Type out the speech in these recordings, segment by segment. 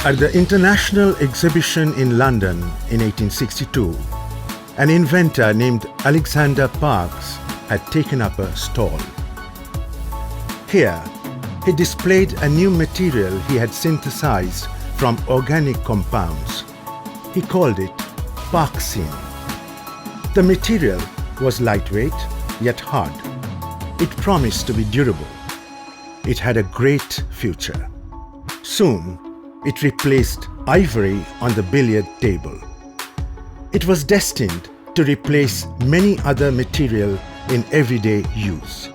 At the International Exhibition in London in 1862, an inventor named Alexander Parkes had taken up a stall. Here, he displayed a new material he had synthesized from organic compounds. He called it Parkesine. The material was lightweight yet hard. It promised to be durable. It had a great future. Soon, it replaced ivory on the billiard table. It was destined to replace many other material in everyday use.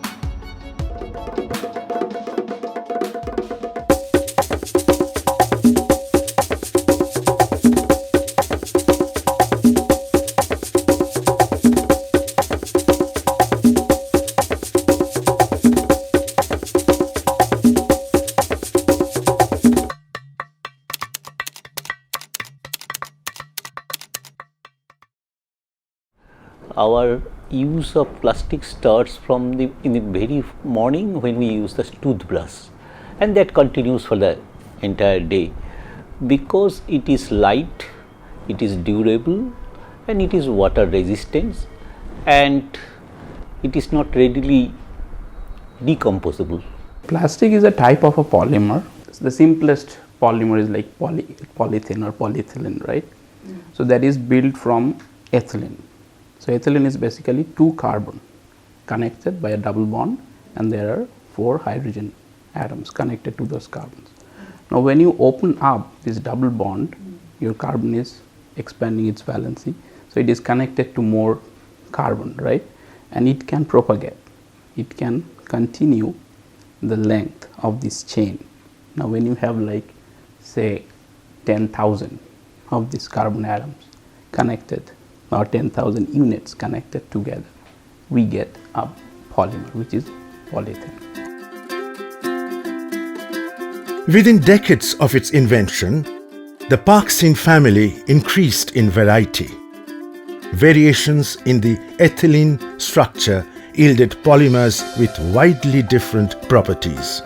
Our use of plastic starts from in the very morning when we use the toothbrush, and that continues for the entire day because it is light, it is durable, and it is water resistant, and it is not readily decomposable. Plastic is a type of a polymer. The simplest polymer is like polythene or polyethylene, right? So that is built from ethylene. So ethylene is basically two carbon connected by a double bond, and there are 4 hydrogen atoms connected to those carbons. Now when you open up this double bond, your carbon is expanding its valency, so it is connected to more carbon, right? And it can propagate, it can continue the length of this chain. Now when you have like say 10,000 of these carbon atoms connected, or 10,000 units connected together, we get a polymer, which is polyethylene. Within decades of its invention, the Parkesine family increased in variety. Variations in the ethylene structure yielded polymers with widely different properties.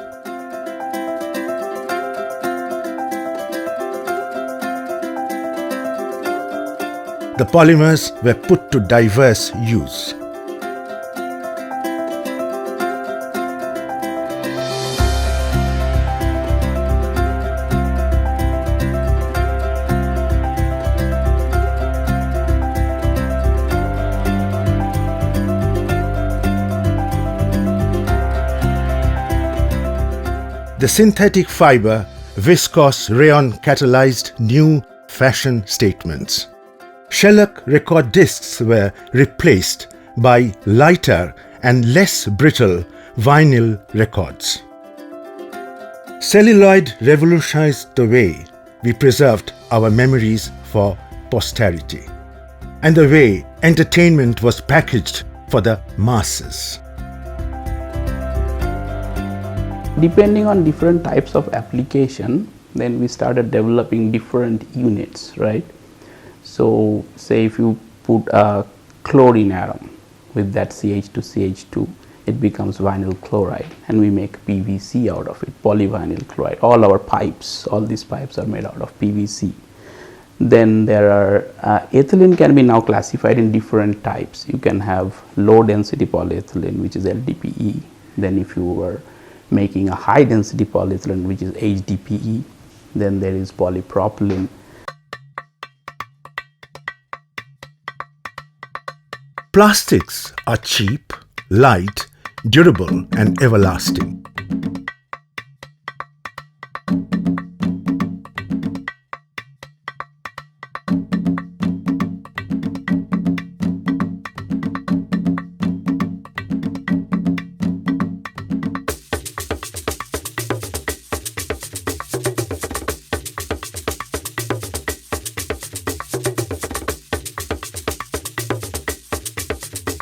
The polymers were put to diverse use. The synthetic fiber viscose rayon catalyzed new fashion statements. Shellac record discs were replaced by lighter and less brittle vinyl records. Celluloid revolutionized the way we preserved our memories for posterity, and the way entertainment was packaged for the masses. Depending on different types of application, then we started developing different units, right? So say if you put a chlorine atom with that CH2CH2, it becomes vinyl chloride, and we make PVC out of it, polyvinyl chloride. All our pipes, all these pipes are made out of PVC. Then there are ethylene can be now classified in different types. You can have low density polyethylene, which is LDPE. Then if you were making a high density polyethylene, which is HDPE, then there is polypropylene. Plastics are cheap, light, durable, and everlasting.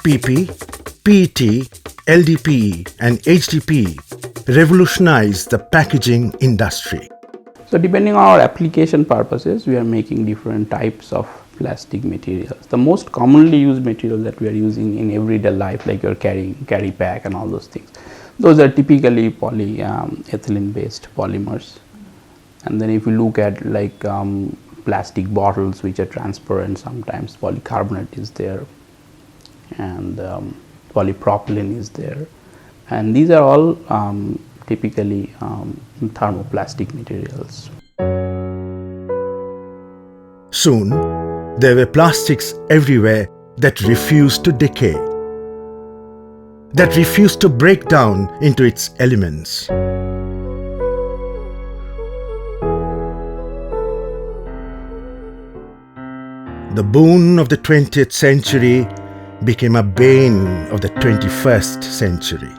PP, PET, LDPE and HDPE revolutionized the packaging industry. So depending on our application purposes, we are making different types of plastic materials. The most commonly used material that we are using in everyday life, like your carry pack and all those things, those are typically polyethylene based polymers. And then if you look at like plastic bottles which are transparent, sometimes polycarbonate is there, and polypropylene is there, and these are all typically thermoplastic materials. Soon, there were plastics everywhere that refused to decay, that refused to break down into its elements. The boon of the 20th century became a bane of the 21st century.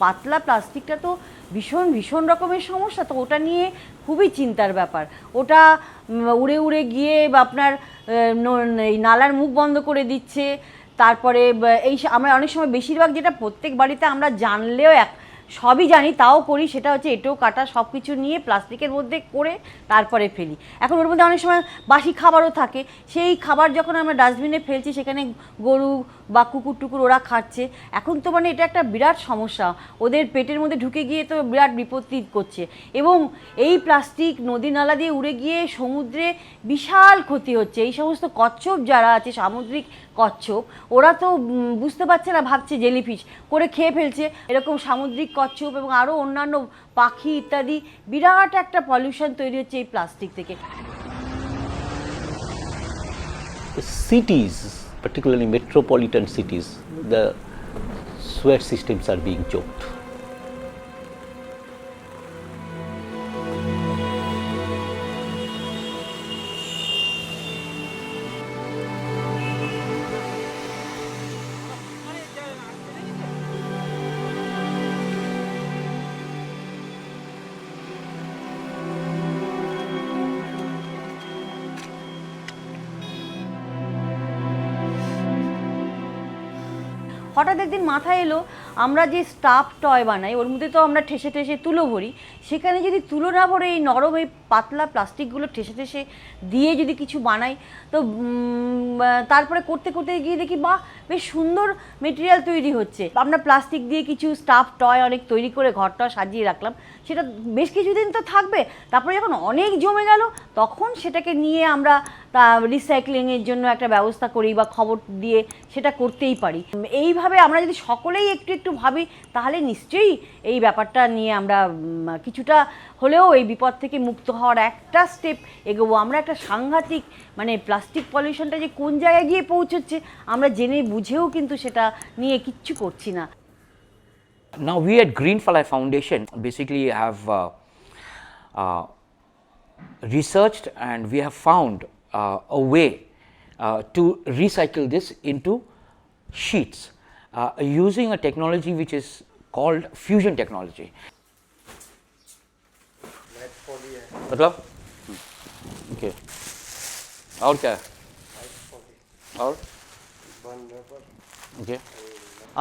পাতলা প্লাস্টিকটা তো ভীষণ ভীষণ রকমের সমস্যা, তো ওটা নিয়ে খুবই চিন্তার ব্যাপার। ওটা উড়ে উড়ে গিয়ে বা আপনার এই নালার মুখ বন্ধ করে দিচ্ছে। তারপরে এই আমরা অনেক সময় বেশিরভাগ যেটা প্রত্যেক বাড়িতে আমরা জানলেও সবই জানি তাও করি, সেটা হচ্ছে এঁটো কাটা সব কিছু নিয়ে প্লাস্টিকের মধ্যে করে তারপরে ফেলি। এখন ওর মধ্যে অনেক সময় বাসি খাবারও থাকে, সেই খাবার যখন আমরা ডাস্টবিনে ফেলছি সেখানে গরু বা কুকুর টুকুর ওরা খাচ্ছে। এখন তো মানে এটা একটা বিরাট সমস্যা, ওদের পেটের মধ্যে ঢুকে গিয়ে তো বিরাট বিপত্তি করছে। এবং এই প্লাস্টিক নদী নালা দিয়ে উড়ে গিয়ে সমুদ্রে বিশাল ক্ষতি হচ্ছে। এই সমস্ত কচ্ছপ যারা আছে, সামুদ্রিক কচ্ছপ, ওরা তো বুঝতে পারছে না, ভাবছে জেলিফিশ করে খেয়ে ফেলছে। এরকম সামুদ্রিক কচ্ছপ এবং আরও অন্যান্য পাখি ইত্যাদি বিরাট একটা পলিউশন তৈরি হচ্ছে এই প্লাস্টিক থেকে। Cities, particularly metropolitan cities, the sewage systems are being choked. হঠাৎ একদিন মাথায় এলো, আমরা যে স্টাফ টয় বানাই ওর মধ্যে তো আমরা ঠেসে ঠেসে তুলো ভরি, সেখানে যদি তুলো না ভরে এই নরম এই পাতলা প্লাস্টিকগুলো ঠেসে ঠেসে দিয়ে যদি কিছু বানাই, তো তারপরে করতে করতে গিয়ে দেখি বাহ বেশ সুন্দর মেটেরিয়াল তৈরি হচ্ছে। আমরা প্লাস্টিক দিয়ে কিছু স্টাফ টয় অনেক তৈরি করে ঘরটা সাজিয়ে রাখলাম, সেটা বেশ কিছুদিন তো থাকবে, তারপরে যখন অনেক জমে গেল তখন সেটাকে নিয়ে আমরা রিসাইক্লিংয়ের জন্য একটা ব্যবস্থা করি বা খবর দিয়ে সেটা করতেই পারি। এইভাবে আমরা যদি সকলেই একটু একটু ভাবি তাহলে নিশ্চয়ই এই ব্যাপারটা নিয়ে আমরা কিছুটা হলেও এই বিপদ থেকে মুক্ত হওয়ার একটা স্টেপ এগোবো। আমরা একটা সাংঘাতিক মানে প্লাস্টিক পলিউশনটা যে কোন জায়গায় গিয়ে পৌঁছচ্ছে আমরা জেনে বুঝেও কিন্তু সেটা নিয়ে কিচ্ছু করছি না। Now we at Greenfly Foundation basically have researched and we have found a way to recycle this into sheets using a technology which is called fusion technology. मतलब okay और क्या और okay.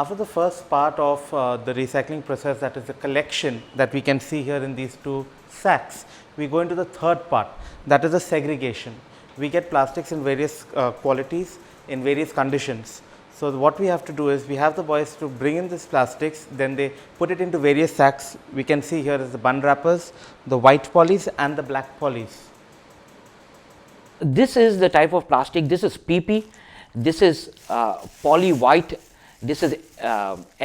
After the first part of the recycling process, that is the collection that we can see here in these two sacks, we go into the third part, that is the segregation. We get plastics in various qualities, in various conditions. So what we have to do is we have the boys to bring in this plastics, then they put it into various sacks. We can see here is the bun wrappers, the white polys and the black polys. This is the type of plastic. This is PP, this is poly white, this is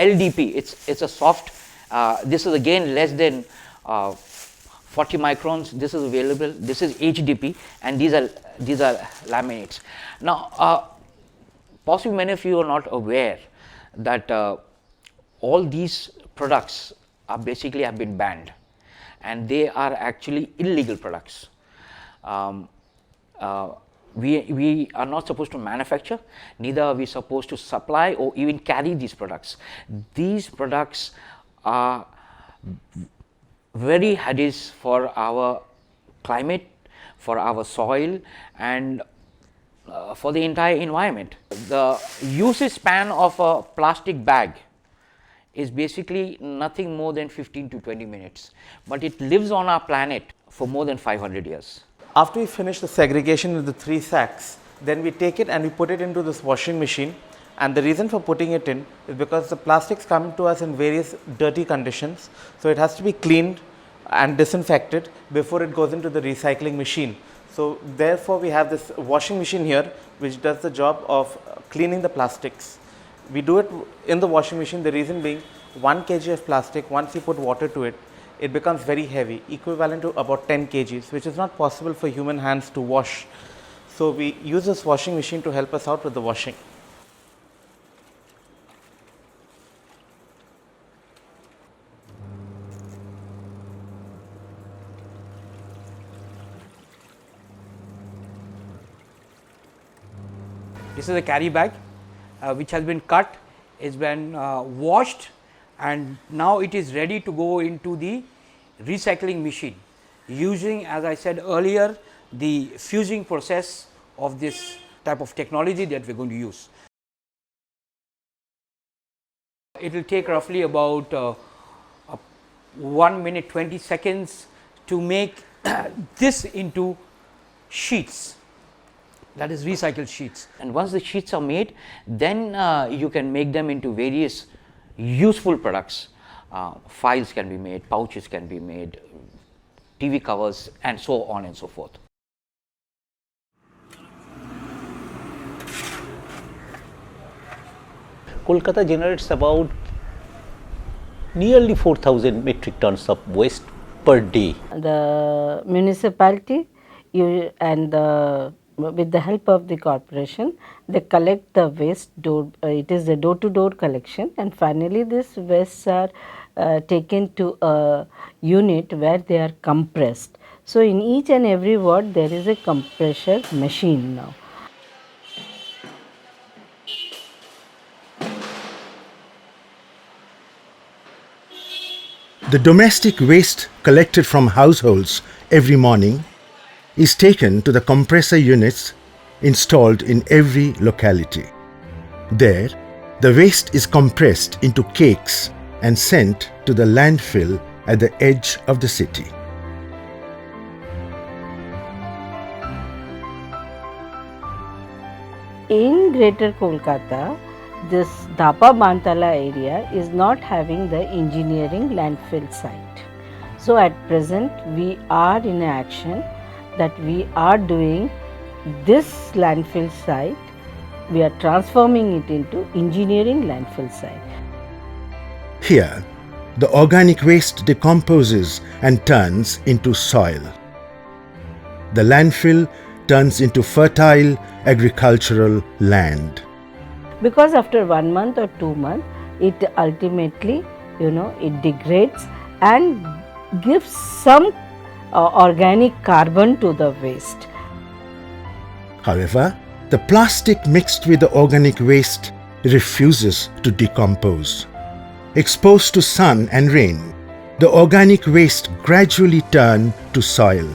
LDP. It's a soft. This is again less than 40 microns. This is available. This is HDP, and these are laminates. Now, possibly many of you are not aware that all these products are basically have been banned, and they are actually illegal products. We are not supposed to manufacture, neither are we supposed to supply or even carry these products. These products are very hazardous for our climate, for our soil, and for the entire environment. The usage span of a plastic bag is basically nothing more than 15 to 20 minutes, but it lives on our planet for more than 500 years. After we finish the segregation in the 3 sacks, then we take it and we put it into this washing machine. And the reason for putting it in is because the plastics come to us in various dirty conditions. So it has to be cleaned and disinfected before it goes into the recycling machine. So therefore we have this washing machine here which does the job of cleaning the plastics. We do it in the washing machine, the reason being 1 kg of plastic, once you put water to it, it becomes very heavy, equivalent to about 10 kgs, which is not possible for human hands to wash. So we use this washing machine to help us out with the washing. This is a carry bag which has been cut, it's been washed, and now it is ready to go into the recycling machine using, as I said earlier, the fusing process of this type of technology that we are going to use. It will take roughly about 1 minute 20 seconds to make this into sheets, that is recycled sheets. And once the sheets are made, then you can make them into various useful products. Files can be made, pouches can be made, TV covers, and so on and so forth. Kolkata generates about nearly 4,000 metric tons of waste per day. The municipality with the help of the corporation, they collect the waste. It is a door-to-door collection, and finally these wastes are taken to a unit where they are compressed. So in each and every ward there is a compressor machine now. The domestic waste collected from households every morning is taken to the compressor units installed in every locality. There, the waste is compressed into cakes and sent to the landfill at the edge of the city. In Greater Kolkata, this Dhapa Bantala area is not having the engineering landfill site. So at present we are in action that we are doing this landfill site, we are transforming it into engineering landfill site. Here, the organic waste decomposes and turns into soil. The landfill turns into fertile agricultural land. Because after 1 month or 2 months, it ultimately, it degrades and gives some organic carbon to the waste. However, the plastic mixed with the organic waste refuses to decompose. Exposed to sun and rain, the organic waste gradually turn to soil.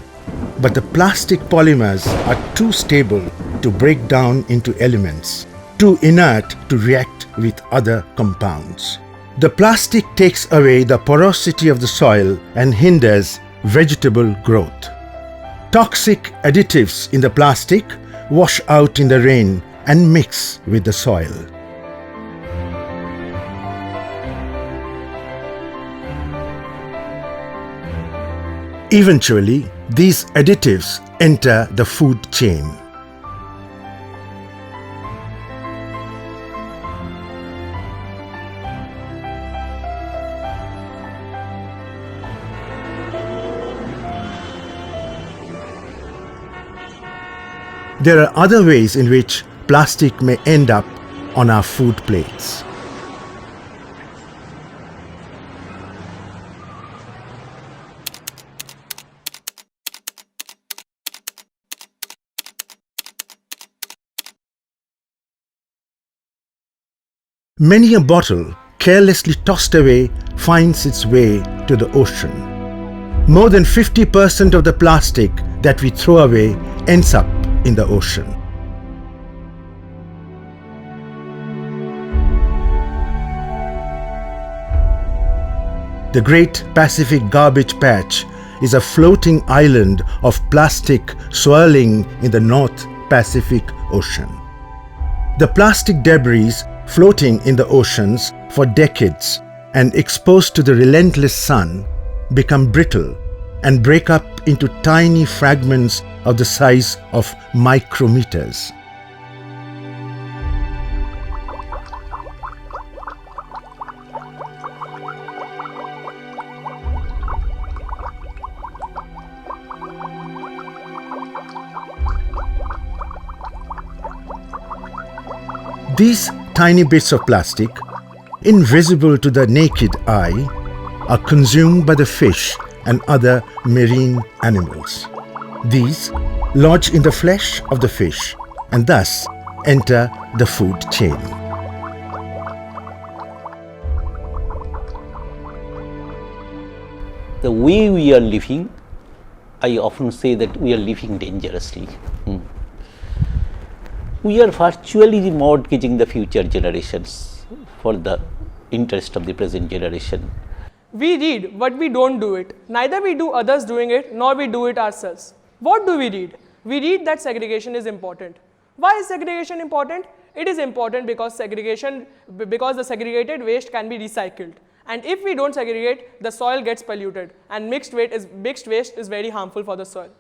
But the plastic polymers are too stable to break down into elements, too inert to react with other compounds. The plastic takes away the porosity of the soil and hinders vegetable growth. Toxic additives in the plastic wash out in the rain and mix with the soil. Eventually, these additives enter the food chain. There are other ways in which plastic may end up on our food plates. Many a bottle carelessly tossed away finds its way to the ocean. More than 50% of the plastic that we throw away ends up in the ocean. The Great Pacific Garbage Patch is a floating island of plastic swirling in the North Pacific Ocean. The plastic debris floating in the oceans for decades and exposed to the relentless sun become brittle and break up into tiny fragments of the size of micrometers. These tiny bits of plastic, invisible to the naked eye, are consumed by the fish and other marine animals. These lodge in the flesh of the fish and thus enter the food chain. The way we are living, I often say that we are living dangerously. We are virtually mortgaging the future generations for the interest of the present generation. We read, but we don't do it. Neither we do others doing it, nor we do it ourselves. What do we read? We read that segregation is important. Why is segregation important? It is important because the segregated waste can be recycled. And if we don't segregate, the soil gets polluted, and mixed waste is very harmful for the soil.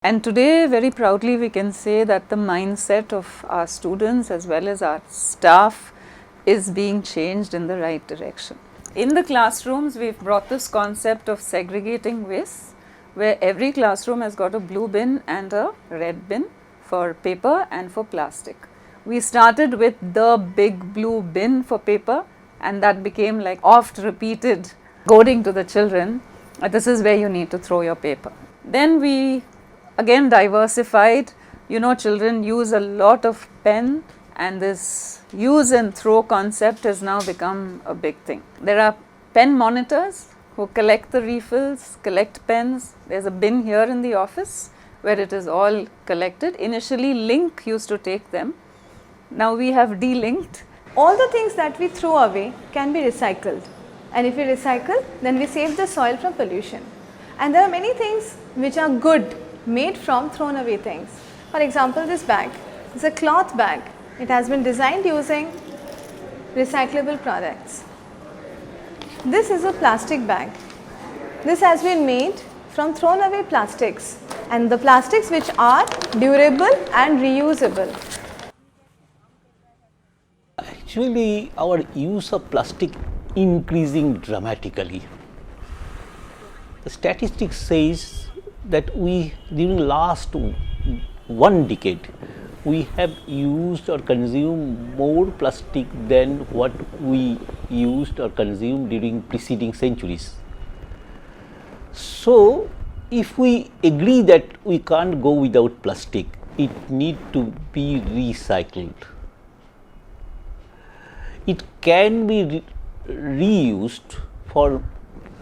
And today, very proudly, we can say that the mindset of our students as well as our staff is being changed in the right direction. In the classrooms, we've brought this concept of segregating waste, where every classroom has got a blue bin and a red bin for paper and for plastic. We started with the big blue bin for paper, and that became like oft repeated goading to the children, this is where you need to throw your paper. Then we again diversified, children use a lot of pen, and this use and throw concept has now become a big thing. There are pen monitors who collect the refills, collect pens. There's a bin here in the office where it is all collected. Initially, Link used to take them. Now we have delinked. All the things that we throw away can be recycled, and if we recycle, then we save the soil from pollution. And there are many things which are good made from thrown away things. For example, this bag is a cloth bag. It has been designed using recyclable products. This is a plastic bag. This has been made from thrown away plastics, and the plastics which are durable and reusable. Actually, our use of plastic increasing dramatically. The statistics says that during last 1 decade, we have used or consumed more plastic than what we used or consumed during preceding centuries. So, if we agree that we can't go without plastic, it needs to be recycled. It can be reused for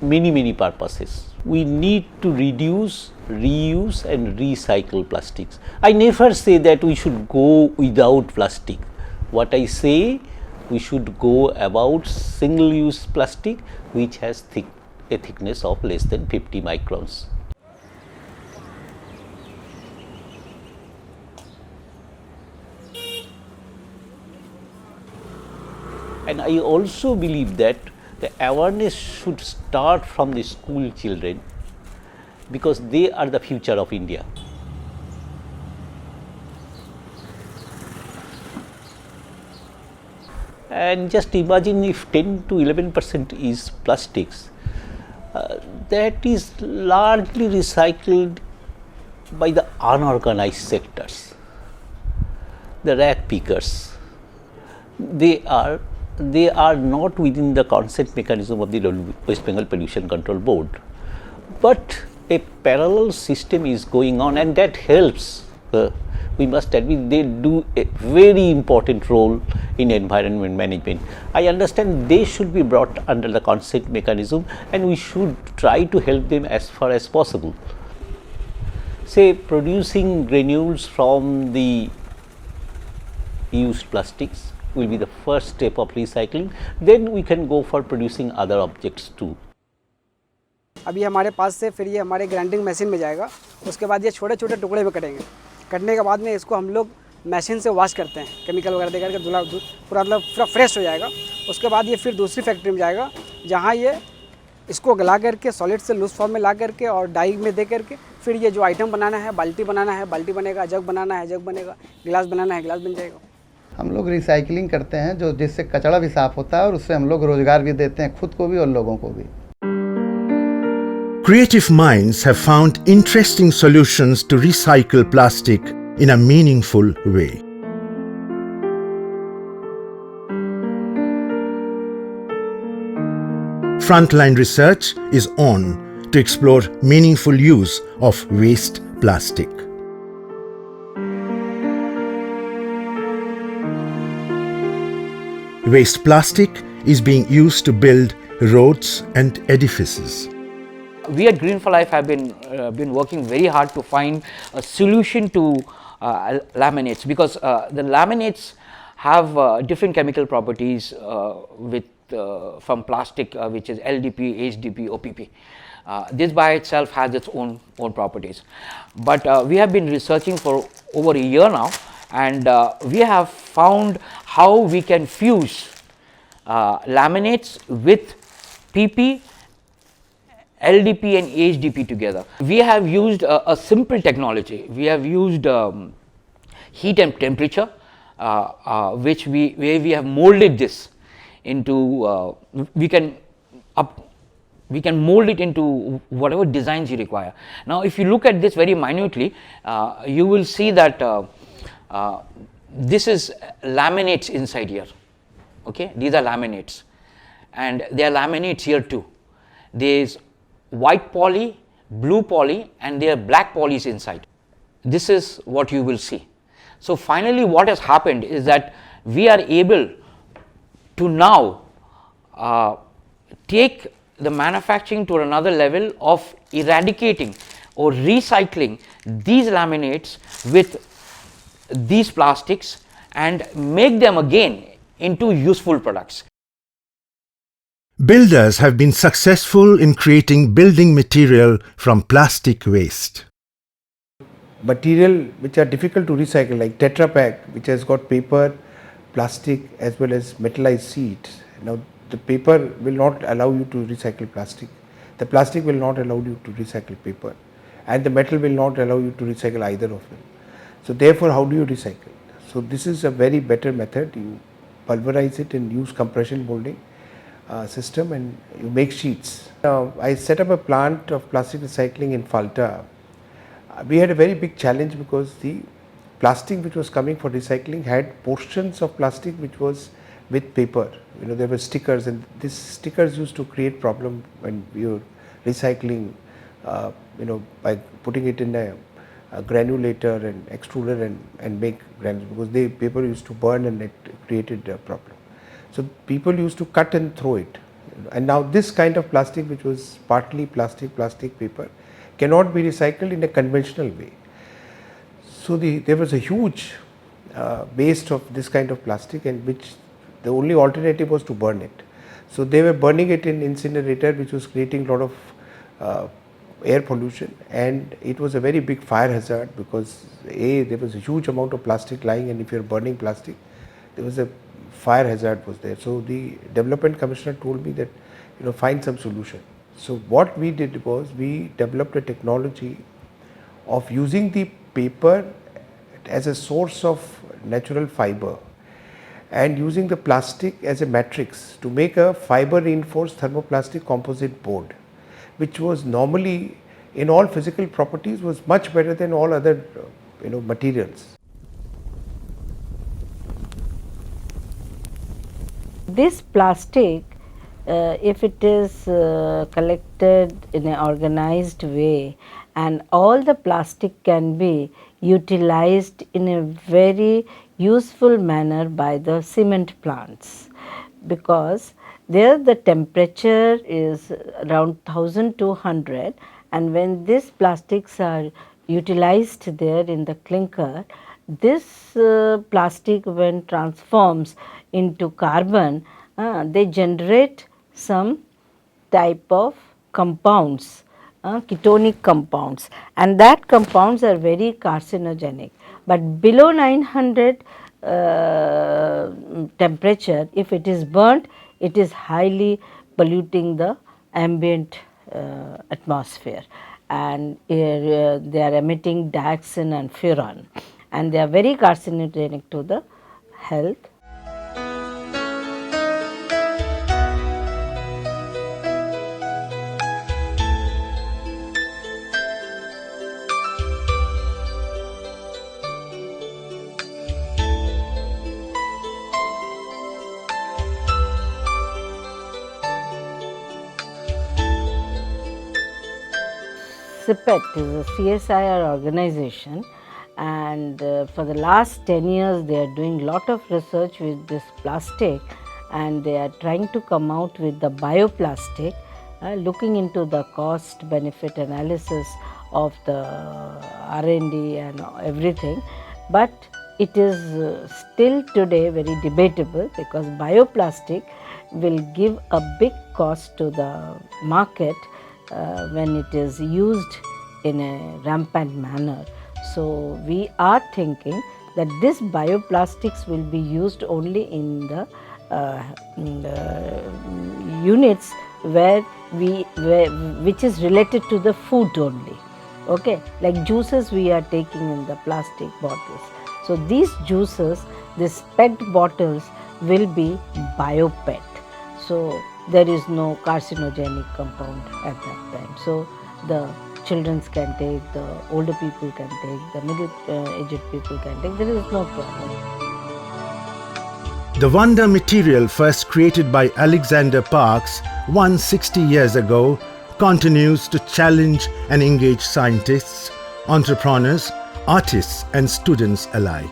many purposes. We need to reduce, reuse and recycle plastics. I never say that we should go without plastic. What I say, we should go about single-use plastic which has a thickness of less than 50 microns. And I also believe that the awareness should start from the school children, because they are the future of India. And just imagine if 10 to 11% is plastics, that is largely recycled by the unorganized sectors, the rag pickers. They are not within the consent mechanism of the West Bengal Pollution Control Board, but a parallel system is going on, and that helps we must admit they do a very important role in environment management. I understand they should be brought under the consent mechanism, and we should try to help them as far as possible. Say producing granules from the used plastics will be the first step of recycling, then we can go for producing other objects too. अभी हमारे पास से फिर ये हमारे grinding machine में जाएगा, उसके बाद ये छोटे छोटे टुकड़े में कटेंगे। कटने के बाद में इसको हम लोग मशीन से वॉश करते हैं, केमिकल वगैरह दे करके धुला पूरा मतलब पूरा फ्रेश हो जाएगा। उसके बाद ये फिर दूसरी फैक्ट्री में जाएगा, जहाँ ये इसको गला करके सॉलिड से लूज फॉर्म में ला करके और डाई में दे करके फिर ये जो आइटम बनाना है, बाल्टी बनाना है, बाल्टी बनेगा, जग बनाना है, जग बनेगा, गिलास बनाना है, गिलास बन जाएगा। हम लोग रिसाइकलिंग करते हैं जो जिससे कचरा भी साफ होता है और उससे हम लोग रोजगार भी देते हैं, खुद को भी और लोगों को भी। Creative minds have found interesting solutions to recycle plastic in a meaningful way. Frontline research is on to explore meaningful use of waste plastic. Waste plastic is being used to build roads and edifices. We at Green for Life have been working very hard to find a solution to laminates, because the laminates have different chemical properties from plastic, which is LDP, HDP, OPP. This by itself has its own properties, but we have been researching for over a year now, and we have found how we can fuse laminates with PP, LDP and HDP together. We have used a simple technology. We have used heat and temperature, where we have molded this into, we can mold it into whatever designs you require. Now if you look at this very minutely, you will see that this is laminates inside here. Okay, these are laminates, and there are laminates here too. There is white poly, blue poly, and there are black polys inside. This is what you will see. So finally what has happened is that we are able to now take the manufacturing to another level of eradicating or recycling these laminates with these plastics and make them again into useful products. Builders have been successful in creating building material from plastic waste. Material which are difficult to recycle, like Tetra Pak, which has got paper, plastic as well as metallized sheets. Now the paper will not allow you to recycle plastic, the plastic will not allow you to recycle paper, and the metal will not allow you to recycle either of them. So therefore how do you recycle? So this is a very better method. You pulverize it and use compression molding system and you make sheets. I set up a plant of plastic recycling in Falta. We had a very big challenge because the plastic which was coming for recycling had portions of plastic which was with paper. You know, there were stickers, and these stickers used to create problem when you were recycling, you know, by putting it in a granulator and extruder and make granules, because the paper used to burn and it created a problem. So people used to cut and throw it, and now this kind of plastic, which was partly plastic paper, cannot be recycled in a conventional way. So there was a huge waste of this kind of plastic, and which the only alternative was to burn it. So they were burning it in incinerator, which was creating a lot of air pollution, and it was a very big fire hazard, because there was a huge amount of plastic lying, and if you are burning plastic, there was a fire hazard was there. So the development commissioner told me that, you know, find some solution. So what we did was we developed a technology of using the paper as a source of natural fiber and using the plastic as a matrix to make a fiber reinforced thermoplastic composite board, which was normally in all physical properties was much better than all other materials. This plastic, if it is collected in an organized way, and all the plastic can be utilized in a very useful manner by the cement plants, because there the temperature is around 1200, and when these plastics are utilized there in the clinker, this plastic when transforms into carbon, they generate some type of compounds, ketonic compounds, and that compounds are very carcinogenic. But below 900 temperature, if it is burnt, it is highly polluting the ambient atmosphere, and they are emitting dioxin and furan, and they are very carcinogenic to the health. CPET is a CSIR organization, and for the last 10 years they are doing lot of research with this plastic, and they are trying to come out with the bioplastic, looking into the cost benefit analysis of the R&D and everything, but it is still today very debatable, because bioplastic will give a big cost to the market when it is used in a rampant manner. So we are thinking that this bioplastics will be used only in the units which is related to the food only. Okay, like juices we are taking in the plastic bottles. So these juices, these PET bottles will be bio-PET. So there is no carcinogenic compound at that time. So the children can take, the older people can take, the middle-aged people can take, there is no problem. The wonder material first created by Alexander Parkes 160 years ago continues to challenge and engage scientists, entrepreneurs, artists and students alike.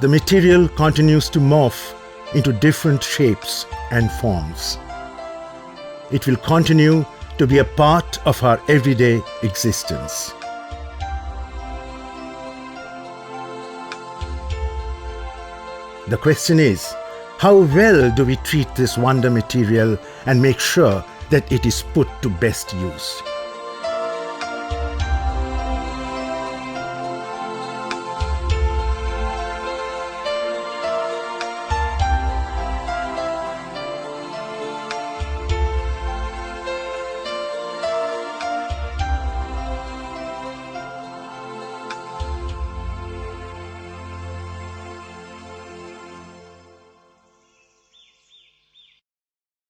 The material continues to morph into different shapes and forms. It will continue to be a part of our everyday existence. The question is, how well do we treat this wonder material and make sure that it is put to best use?